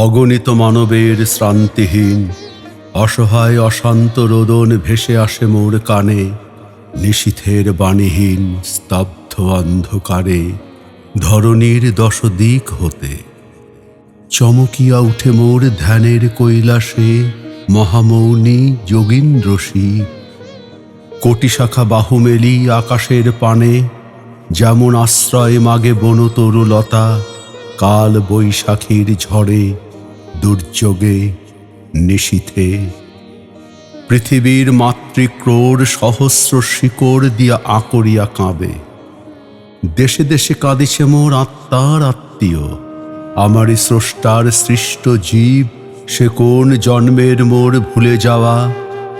অগণিত মানবের শ্রান্তিহীন অসহায় অশান্ত রোদন ভেসে আসে মোর কানে, নিশীথের বাণীহীন স্তব্ধ অন্ধকারে ধরণীর দশদিক হতে। চমকিয়া উঠে মোর ধ্যানের কৈলাসে মহামৌনী যোগীন্দ্র শিব। কোটি শাখা বাহু মেলি আকাশের পানে, যেমন আশ্রয় মাগে বনতরুলতা কাল বৈশাখীর ঝড়ে দুর্যোগে নিশীথে। পৃথিবীর মাতৃক্রোড় সহস্র শিকড় দিয়া আকরিয়া কাঁবে। দেশে দেশে কাঁদিছে মোর আত্মার আত্মীয়, আমারই স্রষ্টার সৃষ্ট জীব। সে কোন জন্মের মোর ভুলে যাওয়া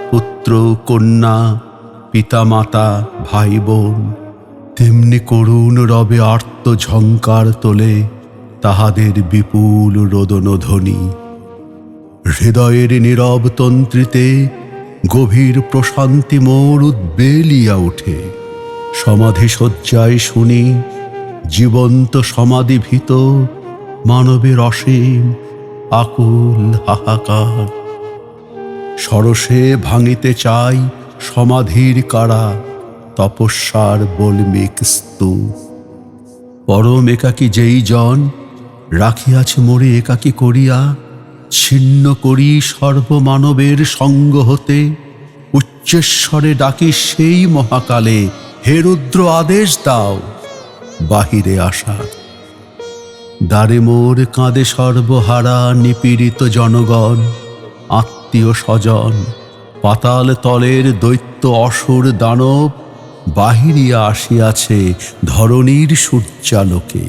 পুত্র কন্যা পিতা মাতা ভাই বোন, তেমনি করুণ রবে আর্ত ঝঙ্কার তোলে তাহাদের বিপুল রোদনধ্বনি। হৃদয়ের নীরব তন্ত্রীতে গভীর প্রশান্তি মোর উদ্বেলিয়া ওঠে। সমাধি শয্যায় শুনি জীবন্ত সমাধিভীত মানবের অসীম আকুল হাহাকার। সরসে ভাঙিতে চাই সমাধির কারা, তপস্যার বল্মিক স্তূপ। পরম একাকী যেই জন রাখিয়াছে মোরে একাকী করিয়া, ছিন্ন করি সর্বমানবের সঙ্গ হতে। উচ্চেশ্বরে ডাকি সেই মহাকালে, হে রুদ্র আদেশ দাও বাহিরে আসার। দ্বারে মোর কাঁদে সর্বহারা নিপীড়িত জনগণ, আত্মীয় স্বজন পাতাল তলের দৈত্য অসুর দানব বাহিরিয়া আসিয়াছে ধরণীর সূর্যালোকে।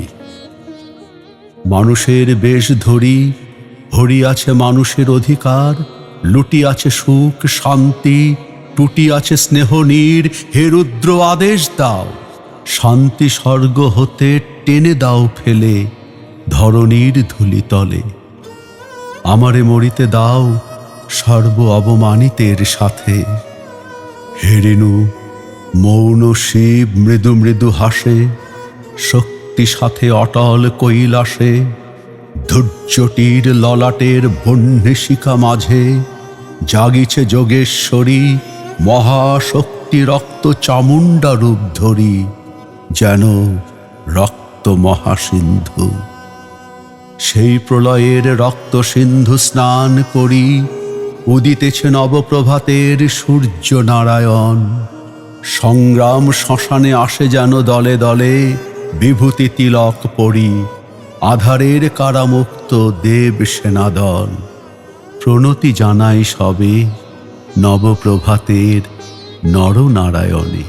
মানুষের বেশ ধরি হরিয়াছে মানুষের অধিকার, লুটিয়াছে সুখ শান্তি টুটিয়াছে স্নেহনীর। হে রুদ্র আদেশ দাও শান্তি স্বর্গ হতে টেনে দাও ফেলে ধরণীর ধূলিতলে। আমারে মরিতে দাও সর্ব অবমানিতের সাথে। হে রেণু মৌন শিব মৃদু মৃদু হাসে, শক্তি সাথে অটল কৈলাসে। ধৈর্যটির ললাটের বহ্নিশিখা মাঝে জাগিছে যোগেশ্বরী মহাশক্তি। রক্ত চামুণ্ডা রূপ ধরি যেন রক্ত মহাসিন্ধু। সেই প্রলয়ের রক্ত সিন্ধু স্নান করি, উদিতেছে নবপ্রভাতের সূর্য নারায়ণ। সংগ্রাম শ্মশানে আসে যেন দলে দলে, বিভূতি তিলক পরি আধারের কারামুক্ত দেব সেনাদল। প্রণতি জানাই সবে নবপ্রভাতের নরনারায়ণে।